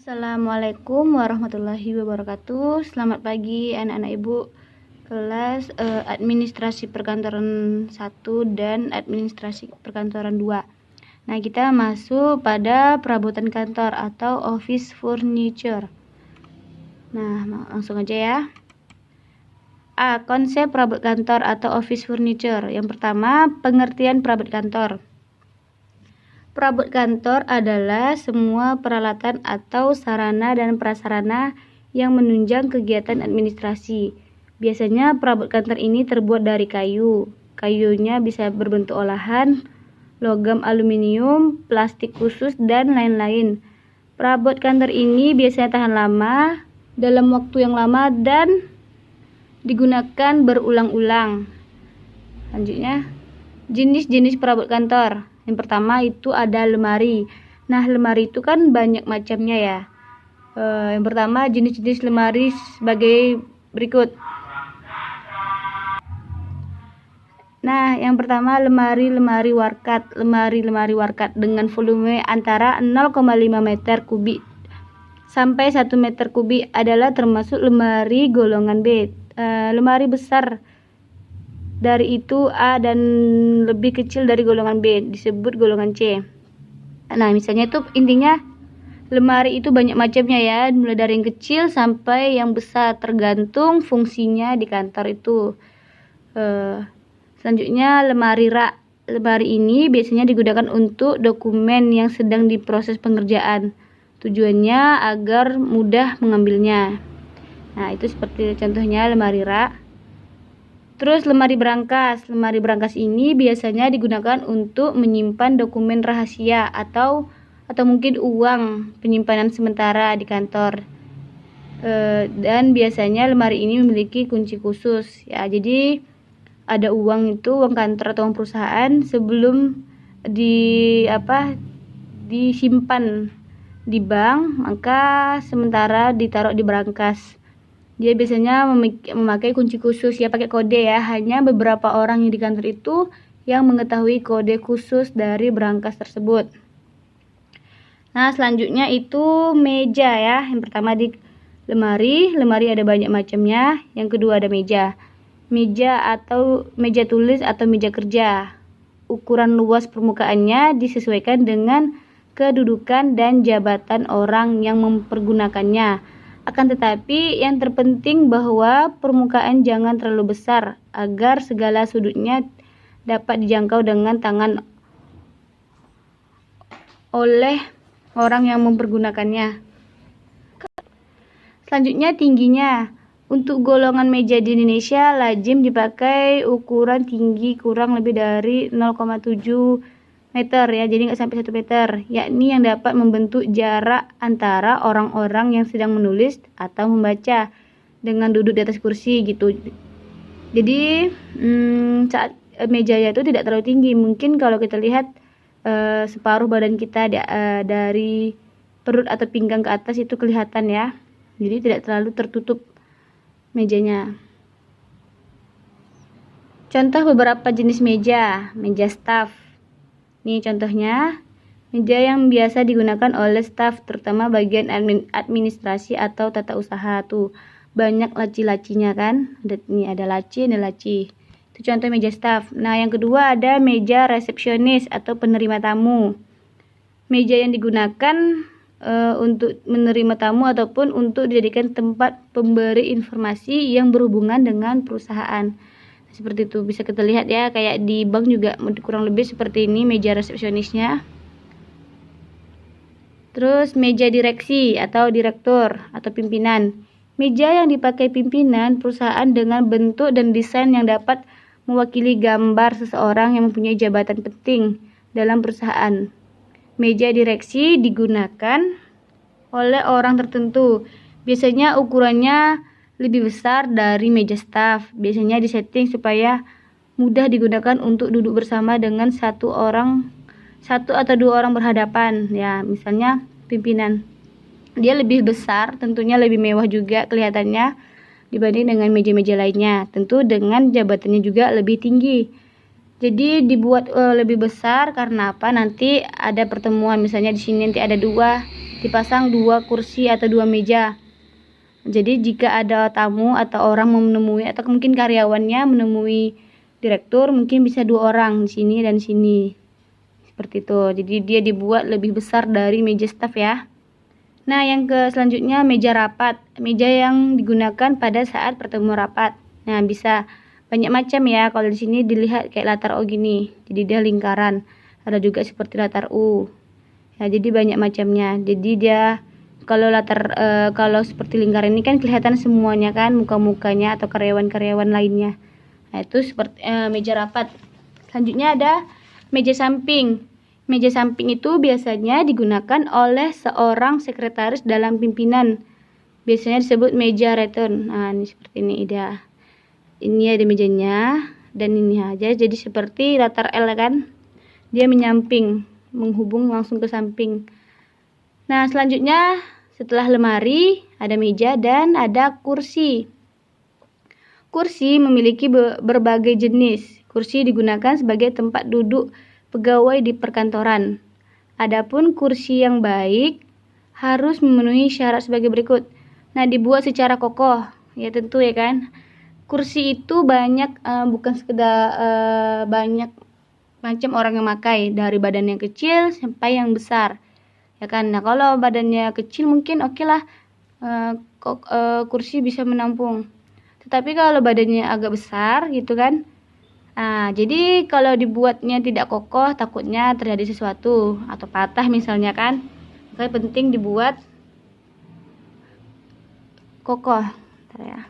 Assalamualaikum warahmatullahi wabarakatuh. Selamat pagi anak-anak ibu kelas administrasi perkantoran 1 dan administrasi perkantoran 2. Nah, kita masuk pada perabotan kantor atau office furniture. Nah, langsung aja ya. A. Konsep perabot kantor atau office furniture. Yang pertama, pengertian perabot kantor. Perabot kantor adalah semua peralatan atau sarana dan prasarana yang menunjang kegiatan administrasi. Biasanya perabot kantor ini terbuat dari kayu. Kayunya bisa berbentuk olahan, logam aluminium, plastik khusus, dan lain-lain. Perabot kantor ini biasanya tahan lama, dalam waktu yang lama, dan digunakan berulang-ulang. Selanjutnya, jenis-jenis perabot kantor. Yang pertama itu ada lemari. Nah, lemari itu kan banyak macamnya ya. Yang pertama, jenis-jenis lemari sebagai berikut. Nah, yang pertama lemari warkat. Lemari warkat dengan volume antara 0,5 meter kubik sampai 1 meter kubik adalah termasuk lemari golongan B. Lemari besar dari itu A dan lebih kecil dari golongan B disebut golongan C. Nah, misalnya itu intinya lemari itu banyak macamnya ya, mulai dari yang kecil sampai yang besar tergantung fungsinya di kantor itu. Selanjutnya lemari rak. Lemari ini biasanya digunakan untuk dokumen yang sedang diproses pengerjaan. Tujuannya agar mudah mengambilnya. Nah, itu seperti contohnya lemari rak. Terus lemari berangkas. Lemari berangkas ini biasanya digunakan untuk menyimpan dokumen rahasia atau mungkin uang penyimpanan sementara di kantor. Dan biasanya lemari ini memiliki kunci khusus ya. Jadi ada uang kantor atau uang perusahaan sebelum disimpan di bank, maka sementara ditaruh di berangkas. Dia biasanya memakai kunci khusus ya, pakai kode ya. Hanya beberapa orang yang di kantor itu yang mengetahui kode khusus dari berangkas tersebut. Nah, selanjutnya itu meja ya. Yang pertama di lemari ada banyak macamnya. Yang kedua ada meja. Meja atau meja tulis atau meja kerja. Ukuran luas permukaannya disesuaikan dengan kedudukan dan jabatan orang yang mempergunakannya. Akan tetapi yang terpenting bahwa permukaan jangan terlalu besar agar segala sudutnya dapat dijangkau dengan tangan oleh orang yang mempergunakannya. Selanjutnya tingginya. Untuk golongan meja di Indonesia lazim dipakai ukuran tinggi kurang lebih dari 0,7 meter ya, jadi nggak sampai 1 meter, yakni yang dapat membentuk jarak antara orang-orang yang sedang menulis atau membaca dengan duduk di atas kursi gitu. Jadi saat mejanya itu tidak terlalu tinggi, mungkin kalau kita lihat separuh badan kita dari perut atau pinggang ke atas itu kelihatan ya, jadi tidak terlalu tertutup mejanya. Contoh beberapa jenis meja staff. Ini contohnya, meja yang biasa digunakan oleh staf, terutama bagian administrasi atau tata usaha. Tuh, banyak laci-lacinya kan? Ini ada laci, ada laci. Itu contoh meja staf. Nah, yang kedua ada meja resepsionis atau penerima tamu. Meja yang digunakan untuk menerima tamu ataupun untuk dijadikan tempat pemberi informasi yang berhubungan dengan perusahaan. Seperti itu bisa kita lihat ya, kayak di bank juga kurang lebih seperti ini meja resepsionisnya. Terus meja direksi atau direktur atau pimpinan. Meja yang dipakai pimpinan perusahaan dengan bentuk dan desain yang dapat mewakili gambar seseorang yang mempunyai jabatan penting dalam perusahaan. Meja direksi digunakan oleh orang tertentu. Biasanya ukurannya lebih besar dari meja staf. Biasanya disetting supaya mudah digunakan untuk duduk bersama dengan satu atau dua orang berhadapan ya. Misalnya pimpinan, dia lebih besar, tentunya lebih mewah juga kelihatannya dibanding dengan meja-meja lainnya. Tentu dengan jabatannya juga lebih tinggi. Jadi dibuat lebih besar karena apa? Nanti ada pertemuan, misalnya di sini nanti ada 2 dipasang 2 kursi atau 2 meja. Jadi jika ada tamu atau orang mau menemui atau mungkin karyawannya menemui direktur, mungkin bisa 2 orang di sini dan sini. Seperti itu. Jadi dia dibuat lebih besar dari meja staf ya. Nah, yang selanjutnya meja rapat. Meja yang digunakan pada saat pertemuan rapat. Nah, bisa banyak macam ya. Kalau di sini dilihat kayak latar O gini. Jadi dia lingkaran. Ada juga seperti latar U. Ya, jadi banyak macamnya. Jadi dia kalau kalau seperti lingkaran ini kan kelihatan semuanya kan, muka-mukanya atau karyawan-karyawan lainnya. Nah, itu seperti meja rapat. Selanjutnya ada meja samping. Meja samping itu biasanya digunakan oleh seorang sekretaris dalam pimpinan. Biasanya disebut meja return. Nah, ini seperti ini dia. Ini ada mejanya dan ini aja. Jadi seperti latar L kan. Dia menyamping, menghubung langsung ke samping. Nah, selanjutnya setelah lemari ada meja dan ada kursi. Kursi memiliki berbagai jenis. Kursi digunakan sebagai tempat duduk pegawai di perkantoran. Adapun kursi yang baik harus memenuhi syarat sebagai berikut. Nah, dibuat secara kokoh, ya tentu ya kan. Kursi itu banyak, bukan sekedar banyak macam orang yang pakai, dari badan yang kecil sampai yang besar, ya kan. Nah, kalau badannya kecil mungkin oke lah, kursi bisa menampung. Tetapi kalau badannya agak besar gitu kan, nah jadi kalau dibuatnya tidak kokoh takutnya terjadi sesuatu atau patah misalnya kan. Makanya penting dibuat kokoh. Bentar ya.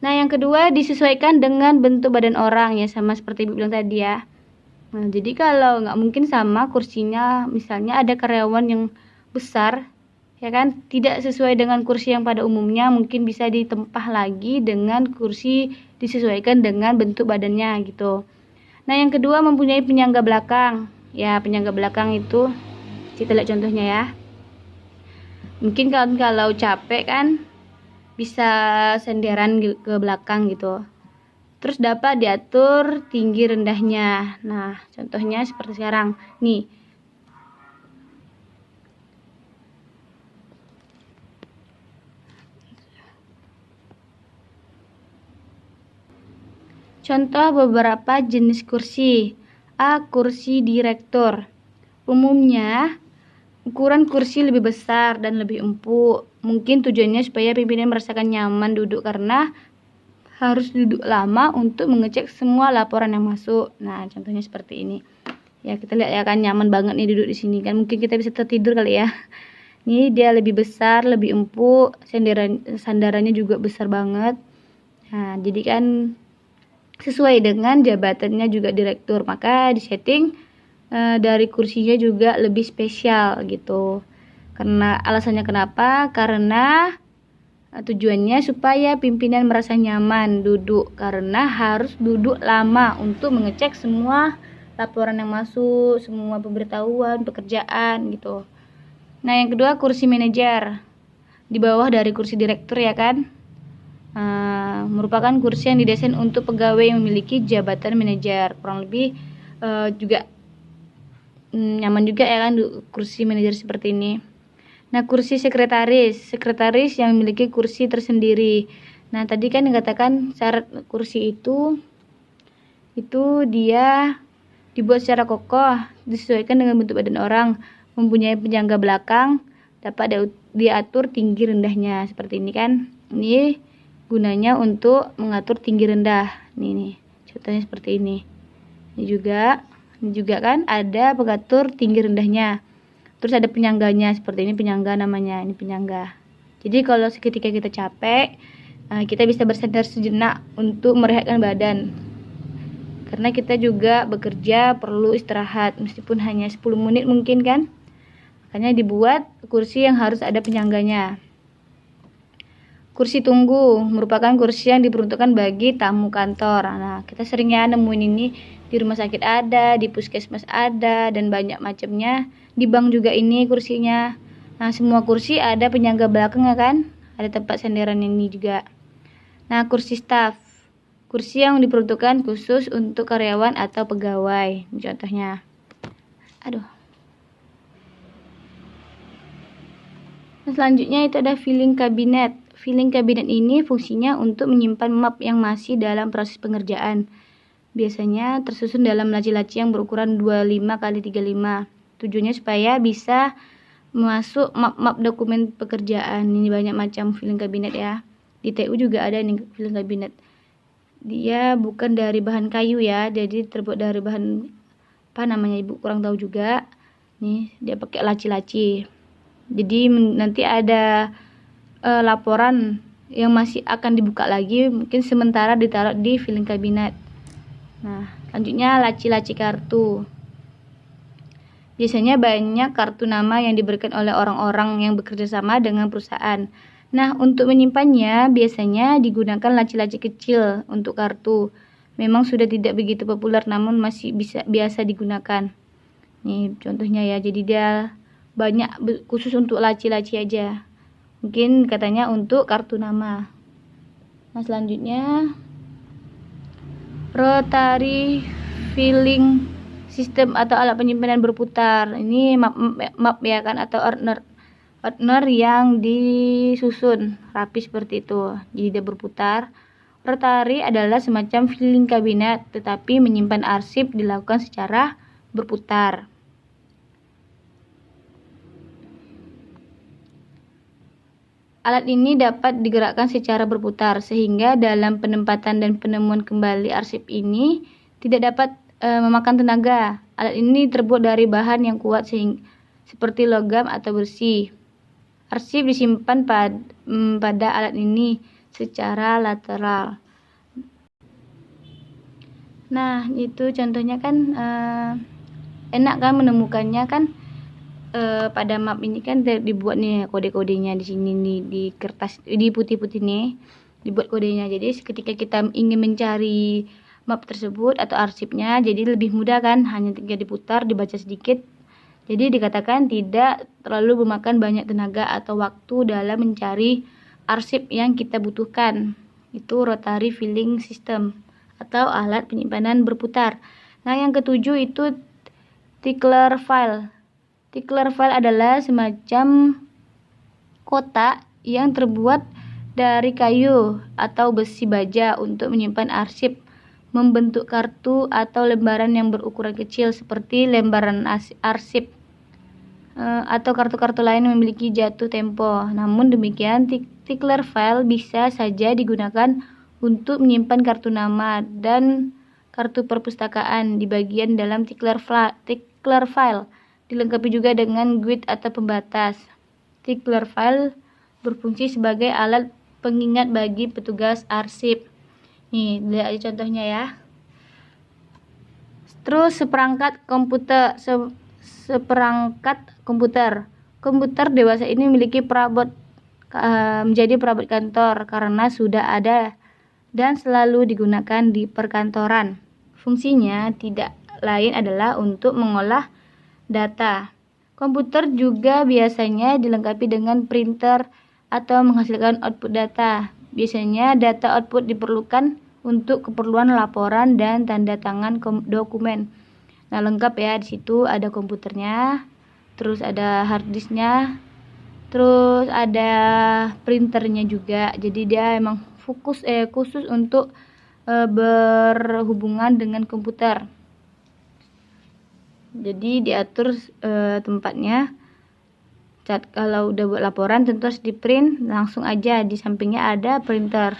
Nah, yang kedua disesuaikan dengan bentuk badan orang ya, sama seperti Ibu bilang tadi ya. Nah, jadi kalau nggak mungkin sama kursinya, misalnya ada karyawan yang besar, ya kan, tidak sesuai dengan kursi yang pada umumnya, mungkin bisa ditempah lagi dengan kursi disesuaikan dengan bentuk badannya gitu. Nah, yang kedua mempunyai penyangga belakang. Ya, penyangga belakang itu kita lihat contohnya ya. Mungkin kalau capek kan bisa senderan ke belakang gitu. Terus dapat diatur tinggi rendahnya. Nah, contohnya seperti sekarang. Nih. Contoh beberapa jenis kursi. A. Kursi direktur. Umumnya ukuran kursi lebih besar dan lebih empuk. Mungkin tujuannya supaya pimpinan merasakan nyaman duduk karena harus duduk lama untuk mengecek semua laporan yang masuk. Nah, contohnya seperti ini. Ya, kita lihat ya kan, nyaman banget nih duduk di sini kan. Mungkin kita bisa tertidur kali ya. Ini dia lebih besar, lebih empuk, sandarannya juga besar banget. Nah, jadi kan sesuai dengan jabatannya juga direktur, maka disetting dari kursinya juga lebih spesial gitu. Karena alasannya kenapa? Karena tujuannya supaya pimpinan merasa nyaman duduk, karena harus duduk lama untuk mengecek semua laporan yang masuk, semua pemberitahuan, pekerjaan gitu. Nah, yang kedua kursi manajer, di bawah dari kursi direktur ya kan. Merupakan kursi yang didesain untuk pegawai yang memiliki jabatan manajer. Kurang lebih juga nyaman juga ya kan kursi manajer seperti ini. Nah, kursi sekretaris yang memiliki kursi tersendiri. Nah, tadi kan dikatakan syarat kursi itu dia dibuat secara kokoh, disesuaikan dengan bentuk badan orang, mempunyai penyangga belakang, dapat diatur tinggi rendahnya seperti ini kan. Ini gunanya untuk mengatur tinggi rendah. Nih, contohnya seperti ini. Ini juga kan ada pengatur tinggi rendahnya. Terus ada penyangganya, seperti ini penyangga namanya, ini penyangga. Jadi kalau seketika kita capek, kita bisa bersandar sejenak untuk merehatkan badan. Karena kita juga bekerja perlu istirahat, meskipun hanya 10 menit mungkin kan. Makanya dibuat kursi yang harus ada penyangganya. Kursi tunggu merupakan kursi yang diperuntukkan bagi tamu kantor. Nah, kita seringnya nemuin ini di rumah sakit ada, di puskesmas ada, dan banyak macamnya. Di bank juga ini kursinya. Nah, semua kursi ada penyangga belakang ya kan? Ada tempat sandaran ini juga. Nah, kursi staf. Kursi yang diperuntukkan khusus untuk karyawan atau pegawai. Contohnya. Nah, selanjutnya itu ada filing cabinet. Filing cabinet ini fungsinya untuk menyimpan map yang masih dalam proses pengerjaan. Biasanya tersusun dalam laci-laci yang berukuran 25 x 35. Tujuannya supaya bisa masuk map-map dokumen pekerjaan. Ini banyak macam filing cabinet ya. Di TU juga ada nih filing cabinet. Dia bukan dari bahan kayu ya, jadi terbuat dari bahan apa namanya ibu kurang tahu juga. Nih dia pakai laci-laci. Jadi nanti ada laporan yang masih akan dibuka lagi, mungkin sementara ditaruh di filing cabinet. Nah, selanjutnya laci-laci kartu. Biasanya banyak kartu nama yang diberikan oleh orang-orang yang bekerja sama dengan perusahaan. Nah, untuk menyimpannya biasanya digunakan laci-laci kecil untuk kartu. Memang sudah tidak begitu populer namun masih biasa digunakan. Nih contohnya ya, jadi dia banyak khusus untuk laci-laci aja. Mungkin katanya untuk kartu nama. Nah, selanjutnya rotary filling system atau alat penyimpanan berputar. Ini map ya kan, atau ordner yang disusun rapi seperti itu. Jadi dia berputar. Rotary adalah semacam filing cabinet, tetapi menyimpan arsip dilakukan secara berputar. Alat ini dapat digerakkan secara berputar, sehingga dalam penempatan dan penemuan kembali arsip ini tidak dapat memakan tenaga. Alat ini terbuat dari bahan yang kuat seperti logam atau besi. Arsip disimpan pada alat ini secara lateral. Nah, itu contohnya kan enak kan menemukannya kan. Pada map ini kan dibuat nih kode-kodenya di sini nih, di kertas di putih-putih nih dibuat kodenya. Jadi ketika kita ingin mencari map tersebut atau arsipnya, jadi lebih mudah kan, hanya tinggal diputar, dibaca sedikit. Jadi dikatakan tidak terlalu memakan banyak tenaga atau waktu dalam mencari arsip yang kita butuhkan. Itu rotary filling system atau alat penyimpanan berputar. Nah, yang ketujuh itu tickler file. Tickler file adalah semacam kotak yang terbuat dari kayu atau besi baja untuk menyimpan arsip, membentuk kartu atau lembaran yang berukuran kecil seperti lembaran arsip atau kartu-kartu lain yang memiliki jatuh tempo. Namun demikian, tickler file bisa saja digunakan untuk menyimpan kartu nama dan kartu perpustakaan di bagian dalam tickler file. Dilengkapi juga dengan guide atau pembatas. Tickler file berfungsi sebagai alat pengingat bagi petugas arsip. Nih, lihat aja contohnya ya. Terus seperangkat komputer. Komputer dewasa ini memiliki menjadi perabot kantor karena sudah ada dan selalu digunakan di perkantoran. Fungsinya tidak lain adalah untuk mengolah data. Komputer juga biasanya dilengkapi dengan printer atau menghasilkan output data. Biasanya data output diperlukan untuk keperluan laporan dan tanda tangan dokumen. Nah, lengkap ya, di situ ada komputernya, terus ada hard disknya, terus ada printernya juga. Jadi dia emang khusus untuk berhubungan dengan komputer. Jadi diatur tempatnya. Kalau udah buat laporan tentu harus di print, langsung aja di sampingnya ada printer.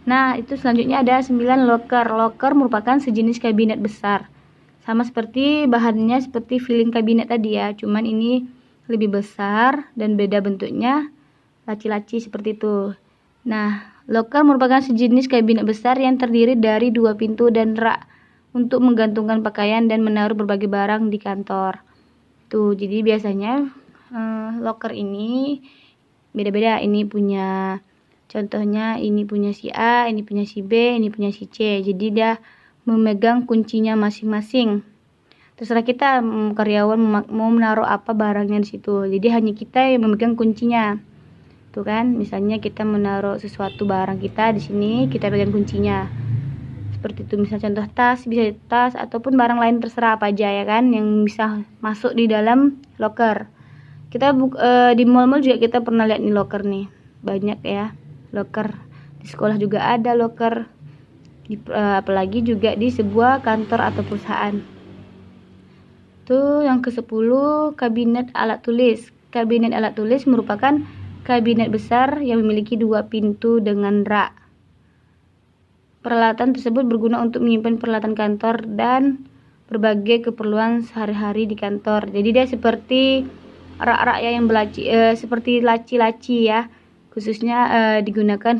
Nah, itu selanjutnya ada 9 locker. Locker merupakan sejenis kabinet besar. Sama seperti bahannya seperti filing kabinet tadi ya, cuman ini lebih besar dan beda bentuknya, laci-laci seperti itu. Nah, locker merupakan sejenis kabinet besar yang terdiri dari 2 pintu dan rak untuk menggantungkan pakaian dan menaruh berbagai barang di kantor. Tuh, jadi biasanya locker ini beda-beda. Ini punya, contohnya ini punya si A, ini punya si B, ini punya si C. Jadi dia memegang kuncinya masing-masing. Terserah kita karyawan mau menaruh apa barangnya di situ. Jadi hanya kita yang memegang kuncinya. Tuh kan, misalnya kita menaruh sesuatu barang kita di sini, kita pegang kuncinya. seperti itu, misal contoh tas, bisa tas ataupun barang lain terserah apa aja ya kan yang bisa masuk di dalam locker. Kita di mall-mall juga kita pernah lihat nih locker nih, banyak ya locker. Di sekolah juga ada locker, apalagi juga di sebuah kantor atau perusahaan. Tuh yang ke-10, kabinet alat tulis. Kabinet alat tulis merupakan kabinet besar yang memiliki 2 pintu dengan rak. Peralatan tersebut berguna untuk menyimpan peralatan kantor dan berbagai keperluan sehari-hari di kantor. Jadi dia seperti rak-rak ya yang belaci, seperti laci-laci ya. Khususnya digunakan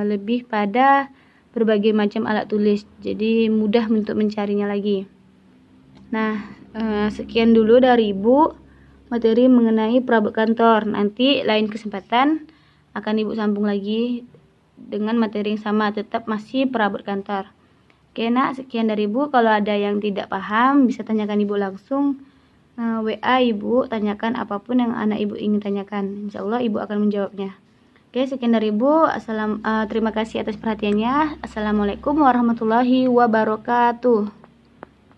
lebih pada berbagai macam alat tulis. Jadi mudah untuk mencarinya lagi. Nah, sekian dulu dari Ibu materi mengenai perabot kantor. Nanti lain kesempatan akan Ibu sambung lagi dengan materi yang sama, tetap masih perabot kantor. Oke nak, sekian dari Ibu. Kalau ada yang tidak paham bisa tanyakan Ibu langsung, WA Ibu, tanyakan apapun yang anak Ibu ingin tanyakan. Insya Allah Ibu akan menjawabnya. Oke, sekian dari Ibu. Terima kasih atas perhatiannya. Assalamualaikum warahmatullahi wabarakatuh.